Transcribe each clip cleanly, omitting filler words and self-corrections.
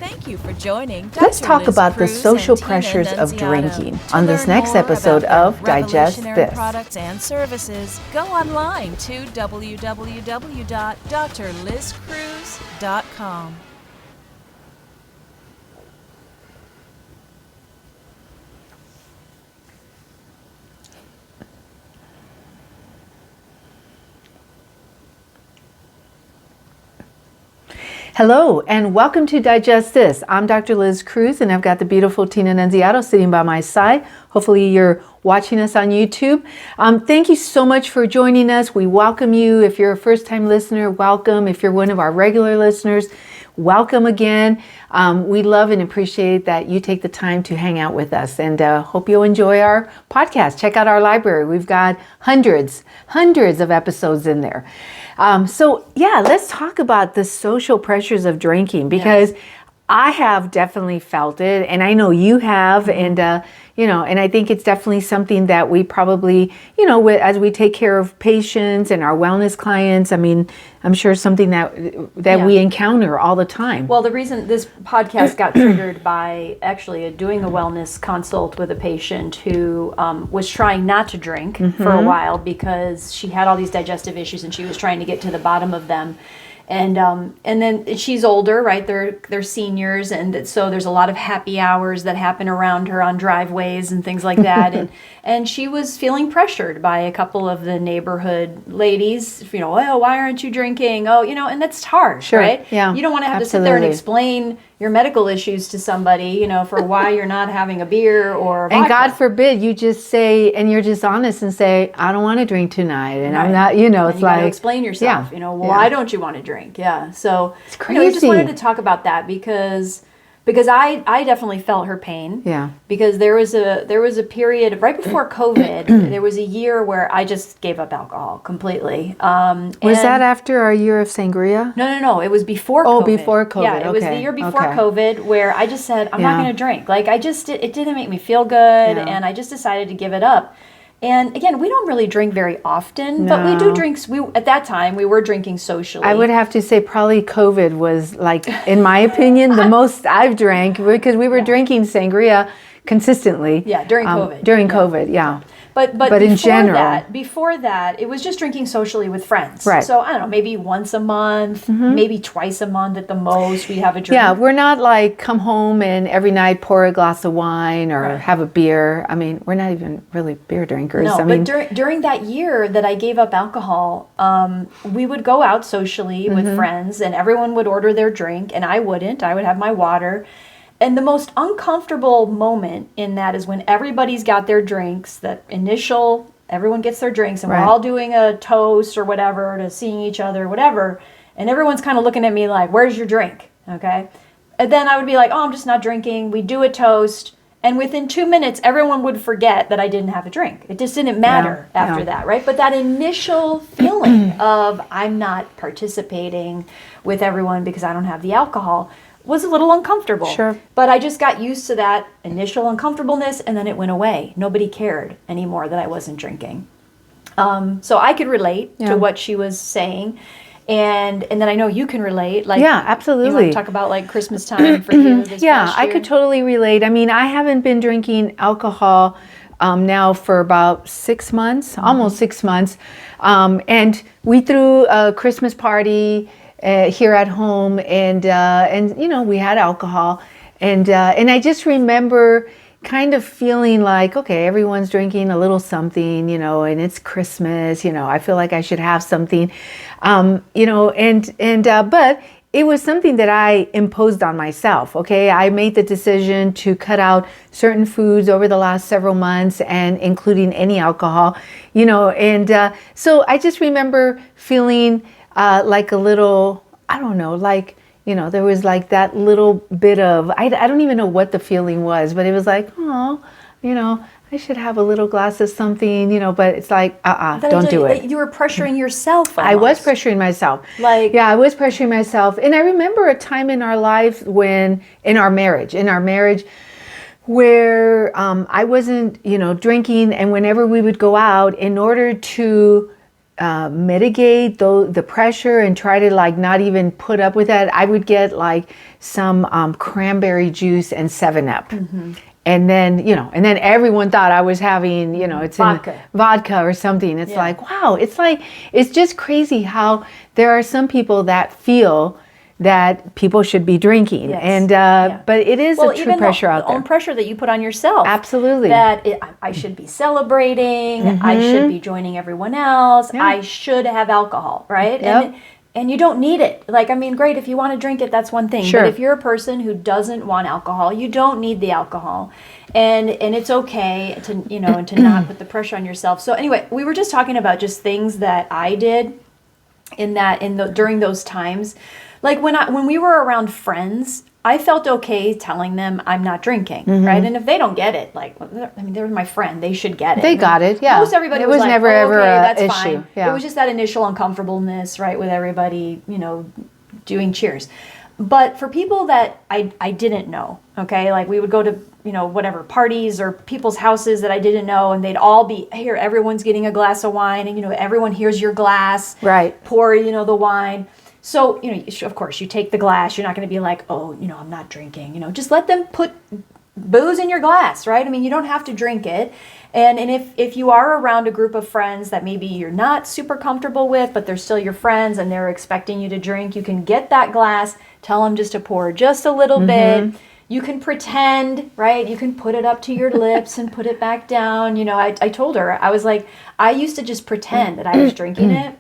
Thank you for joining Dr. Let's talk Liz about the Cruz social and Tina pressures of Nunziato. drinking To on this learn next more episode about of their Digest revolutionary This. products and services, go online to www.drlizcruz.com. Hello and welcome to Digest This. I'm Dr. Liz Cruz and I've got the beautiful Tina Nunziato sitting by my side. Hopefully you're watching us on YouTube. Thank you so much for joining us. We welcome you. If you're a first-time listener, welcome. If you're one of our regular listeners, welcome again. We love and appreciate that you take the time to hang out with us, and hope you'll enjoy our podcast. Check out our library. We've got hundreds of episodes in there. Let's talk about the social pressures of drinking, because I have definitely felt it, and I know you have, and I think it's definitely something that we probably, as we take care of patients and our wellness clients, I mean, I'm sure something that we encounter all the time. Well, the reason this podcast got triggered by actually doing a wellness consult with a patient who was trying not to drink for a while because she had all these digestive issues and she was trying to get to the bottom of them. And then she's older, right? They're seniors, and so there's a lot of happy hours that happen around her on driveways and things like that. and she was feeling pressured by a couple of the neighborhood ladies. Oh, why aren't you drinking? Oh, and that's harsh, right? Yeah, you don't want to have to sit there and explain your medical issues to somebody, for why you're not having a beer or vodka. And God forbid you just say, and you're just honest and say, I don't want to drink tonight, and I'm not, and it's you like, explain yourself. Why don't you want to drink? Yeah, so it's crazy. I just wanted to talk about that because I definitely felt her pain. Yeah. Because there was a period right before COVID. There was a year where I just gave up alcohol completely. Was that after our year of sangria? No. It was before COVID. Oh, before COVID. Yeah, it was the year before COVID where I just said, I'm not going to drink. Like, it didn't make me feel good, and I just decided to give it up. And again, we don't really drink very often, but we do drink. At that time, we were drinking socially. I would have to say probably COVID was, like, in my opinion, the most I've drank, because we were drinking sangria consistently. Yeah, during COVID. COVID, yeah. But in general, before that, it was just drinking socially with friends. Right. So I don't know, maybe once a month, maybe twice a month at the most, we'd have a drink. Yeah, we're not like come home and every night pour a glass of wine or have a beer. I mean, we're not even really beer drinkers. No, but during that year that I gave up alcohol, we would go out socially with friends, and everyone would order their drink, and I wouldn't. I would have my water. And the most uncomfortable moment in that is when everybody's got their drinks, everyone gets their drinks, and we're all doing a toast or whatever to seeing each other, whatever. And everyone's kind of looking at me like, where's your drink? Okay. And then I would be like, oh, I'm just not drinking. We do a toast. And within 2 minutes, everyone would forget that I didn't have a drink. It just didn't matter after that, right? But that initial feeling of I'm not participating with everyone because I don't have the alcohol was a little uncomfortable. Sure. But I just got used to that initial uncomfortableness, and then it went away. Nobody cared anymore that I wasn't drinking. So I could relate to what she was saying. And then I know you can relate. Like, yeah, absolutely. You want to talk about like Christmas time for you this past I year? could totally relate. I mean, I haven't been drinking alcohol now for about 6 months, almost 6 months. And we threw a Christmas party here at home, and we had alcohol, and I just remember kind of feeling like, okay, everyone's drinking a little something, and it's Christmas, I feel like I should have something, but it was something that I imposed on myself. Okay, I made the decision to cut out certain foods over the last several months, and including any alcohol, so I just remember feeling like a little, I don't know, like, there was like that little bit of, I don't even know what the feeling was, but it was like, oh, I should have a little glass of something, but it's like, don't do it. You were pressuring yourself almost. I was pressuring myself. I was pressuring myself. And I remember a time in our life when, in our marriage, where I wasn't, drinking, and whenever we would go out, in order to mitigate the pressure and try to like not even put up with that, I would get like some cranberry juice and 7-Up. And then, and then everyone thought I was having, it's vodka or something. It's like, wow, it's just crazy how there are some people that feel that people should be drinking. And, but it is a true pressure out there. Own pressure that you put on yourself. Absolutely. That I should be celebrating. I should be joining everyone else. I should have alcohol, right? And you don't need it. Like, I mean, great, if you want to drink it, that's one thing. Sure. But if you're a person who doesn't want alcohol, you don't need the alcohol. And it's okay to, and to not put the pressure on yourself. So anyway, we were just talking about just things that I did during those times. Like when we were around friends, I felt okay telling them I'm not drinking, right? And if they don't get it, like, I mean, they're my friend, they should get it. They got it, yeah. Most everybody was like, never ever okay, an that's issue. fine. Yeah. It was just that initial uncomfortableness, right, with everybody, doing cheers. But for people that I didn't know, okay, like we would go to, whatever, parties or people's houses that I didn't know, and they'd all be, here, everyone's getting a glass of wine, and, everyone hears your glass. Right. Pour, the wine. So, of course, you take the glass. You're not going to be like, oh, I'm not drinking. Just let them put booze in your glass, right? I mean, you don't have to drink it. And if you are around a group of friends that maybe you're not super comfortable with, but they're still your friends and they're expecting you to drink, you can get that glass, tell them just to pour just a little bit. You can pretend, right? You can put it up to your lips and put it back down. I told her, I was like, I used to just pretend that I was drinking it.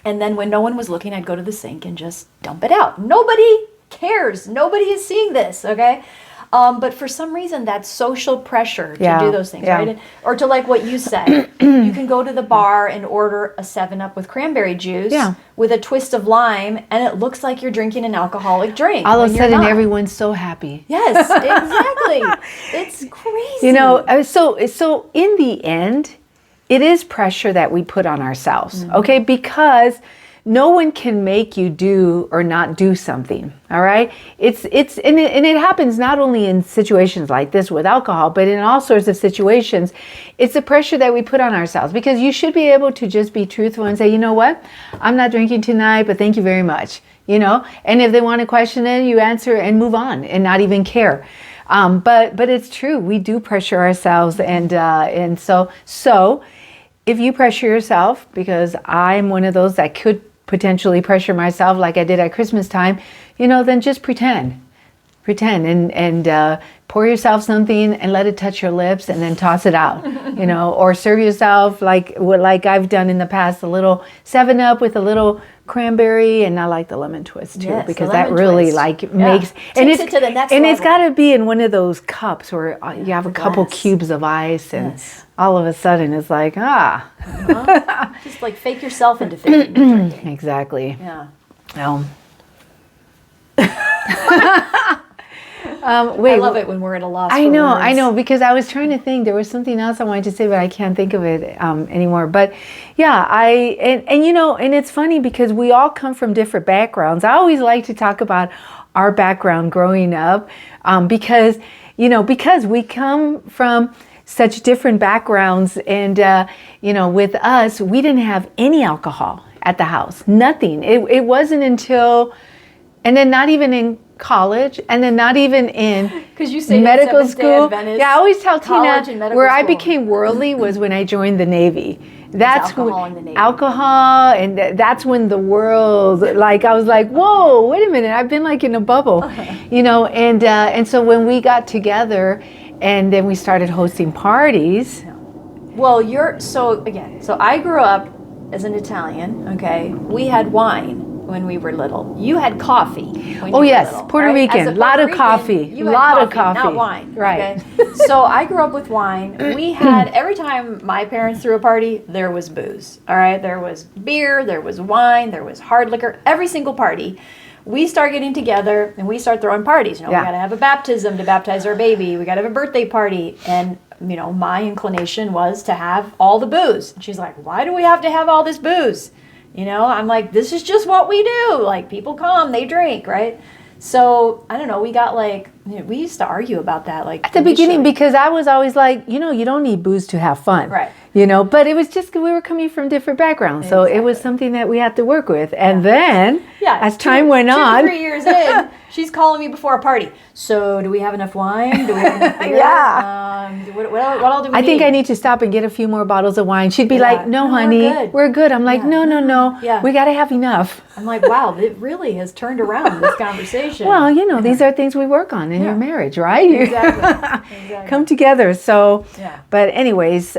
And then when no one was looking, I'd go to the sink and just dump it out. Nobody cares. Nobody is seeing this, okay? But for some reason, that's social pressure to do those things, right? Or to like what you said, you can go to the bar and order a 7-Up with cranberry juice with a twist of lime, and it looks like you're drinking an alcoholic drink. All of a sudden, everyone's so happy. Yes, exactly. It's crazy. So in the end, it is pressure that we put on ourselves, okay? Because no one can make you do or not do something, all right? And it happens not only in situations like this with alcohol, but in all sorts of situations. It's the pressure that we put on ourselves, because you should be able to just be truthful and say, you know what? I'm not drinking tonight, but thank you very much, And if they want to question it, you answer and move on and not even care. But it's true. We do pressure ourselves, and so if you pressure yourself, because I'm one of those that could potentially pressure myself, like I did at Christmas time, then just pretend and pour yourself something and let it touch your lips, and then toss it out, or serve yourself like I've done in the past, a little 7-Up with a little cranberry, and I like the lemon twist too, because that really makes takes it to the next and level. It's got to be in one of those cups where you have a couple cubes of ice, and all of a sudden it's like just like fake yourself into drinking. Exactly. Yeah. Wait, I love it when we're at a loss. I know, because I was trying to think. There was something else I wanted to say, but I can't think of it anymore. But yeah, and it's funny because we all come from different backgrounds. I always like to talk about our background growing up, because we come from such different backgrounds, and with us, we didn't have any alcohol at the house. Nothing. It wasn't until, and then not even in college, and then not even in medical school. Yeah, I always tell Tina where I became worldly was when I joined the Navy. That's alcohol, and that's when the world, like, I was like, whoa, wait a minute, I've been like in a bubble, and so when we got together, and then we started hosting parties. Well, so I grew up as an Italian. Okay, we had wine when we were little. You had coffee when you were little. Puerto Rican, a lot of coffee. You had coffee, not wine. Right. Okay? So I grew up with wine. We had, every time my parents threw a party, there was booze. All right, there was beer, there was wine, there was hard liquor. Every single party, we start getting together and we start throwing parties. We got to have a baptism to baptize our baby. We got to have a birthday party, and my inclination was to have all the booze. And she's like, why do we have to have all this booze? I'm like, this is just what we do. Like, people come, they drink, right? So, I don't know, we got like We used to argue about that, like at the beginning, initially. because I was always like, you don't need booze to have fun. Right. But it was just we were coming from different backgrounds. So it was Exactly. something that we had to work with. And then as two- time went 2 to on, 3 years in, she's calling me before a party. So do we have enough wine? Do we have enough beer? What all do we I think need? I need to stop and get a few more bottles of wine. She'd be Yeah. like, no, No, we're honey, good." we're good. I'm like, Yeah. no. Yeah. We got to have enough. I'm like, wow, it really has turned around this conversation. Well, these are things we work on in your marriage, right? Exactly. Come together. So, Yeah. but anyways,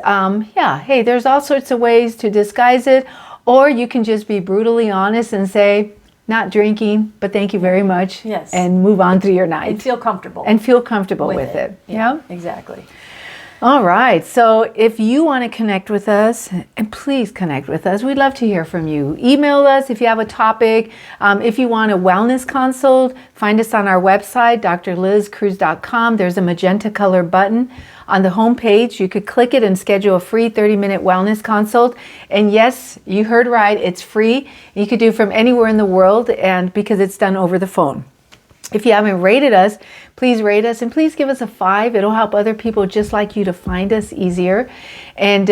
hey, there's all sorts of ways to disguise it, or you can just be brutally honest and say, not drinking, but thank you very much. Yes. And move on through your night. And feel comfortable. And feel comfortable with it. Yeah. Exactly. All right. So if you want to connect with us, and please connect with us. We'd love to hear from you. Email us if you have a topic. If you want a wellness consult, find us on our website, drlizcruz.com. There's a magenta color button on the homepage. You could click it and schedule a free 30-minute wellness consult. And yes, you heard right. It's free. You could do it from anywhere in the world, and because it's done over the phone. If you haven't rated us, please rate us and please give us a 5. It'll help other people just like you to find us easier. And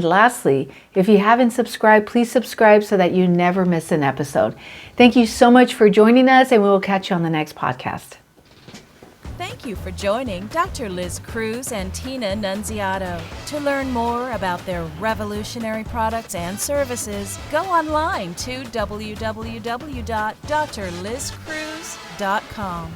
lastly, if you haven't subscribed, please subscribe so that you never miss an episode. Thank you so much for joining us, and we will catch you on the next podcast. Thank you for joining Dr. Liz Cruz and Tina Nunziato. To learn more about their revolutionary products and services, go online to www.drlizcruz.com.